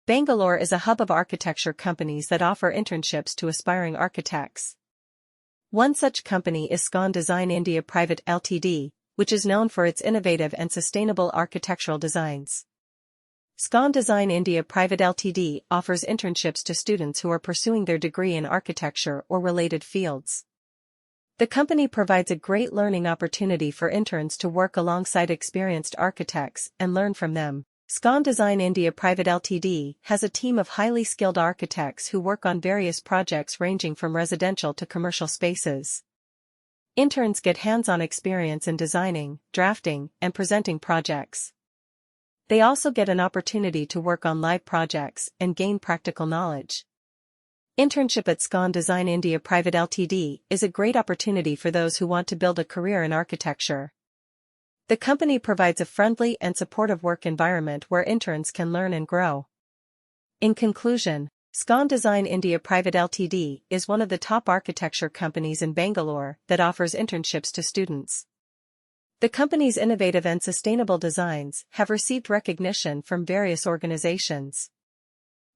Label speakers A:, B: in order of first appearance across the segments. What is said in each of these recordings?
A: Bangalore is a hub of architecture companies that offer internships to aspiring architects. One such company is Scon Design India Pvt Ltd, which is known for its innovative and sustainable architectural designs. Scon Design India Pvt Ltd offers internships to students who are pursuing their degree in architecture or related fields. The company provides a great learning opportunity for interns to work alongside experienced architects and learn from them. Scon Design India Pvt Ltd has a team of highly skilled architects who work on various projects ranging from residential to commercial spaces. Interns get hands-on experience in designing, drafting, and presenting projects. They also get an opportunity to work on live projects and gain practical knowledge. Internship at Scon Design India Pvt Ltd is a great opportunity for those who want to build a career in architecture. The company provides a friendly and supportive work environment where interns can learn and grow. In conclusion, Scon Design India Pvt Ltd is one of the top architecture companies in Bangalore that offers internships to students. The company's innovative and sustainable designs have received recognition from various organizations.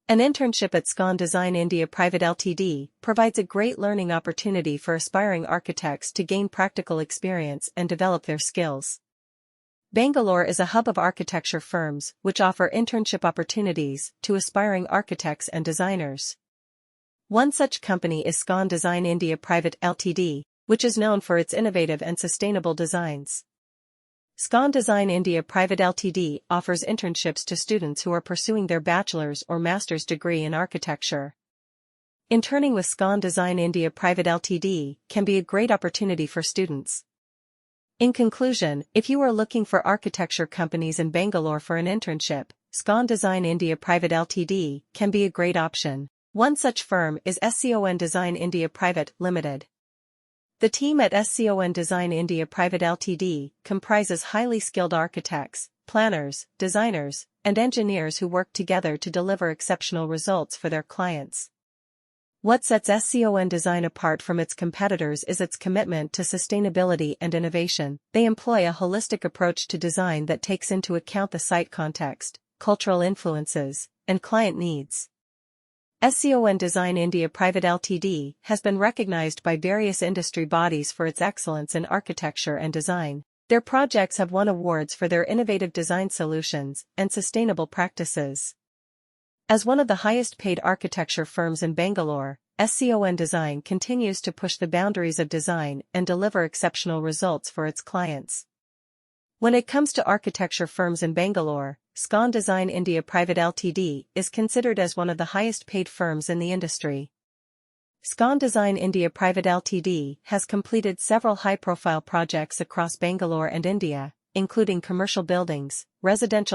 A: An internship at Scon Design India Pvt Ltd provides a great learning opportunity for aspiring architects to gain practical experience and develop their skills. Bangalore is a hub of architecture firms which offer internship opportunities to aspiring architects and designers. One such company is Scon Design India Pvt Ltd, which is known for its innovative and sustainable designs. Scon Design India Pvt Ltd offers internships to students who are pursuing their bachelor's or master's degree in architecture. Interning with Scon Design India Pvt Ltd can be a great opportunity for students. In conclusion, if you are looking for architecture companies in Bangalore for an internship, Scon Design India Pvt Ltd can be a great option. One such firm is Scon Design India Pvt Ltd. The team at Scon Design India Pvt Ltd comprises highly skilled architects, planners, designers, and engineers who work together to deliver exceptional results for their clients. What sets Scon Design apart from its competitors is its commitment to sustainability and innovation. They employ a holistic approach to design that takes into account the site context, cultural influences, and client needs. Scon Design India Pvt Ltd has been recognized by various industry bodies for its excellence in architecture and design. Their projects have won awards for their innovative design solutions and sustainable practices. As one of the highest-paid architecture firms in Bangalore, Scon Design continues to push the boundaries of design and deliver exceptional results for its clients. When it comes to architecture firms in Bangalore, Scon Design India Pvt Ltd is considered as one of the highest-paid firms in the industry. Scon Design India Pvt Ltd has completed several high-profile projects across Bangalore and India, including commercial buildings, residential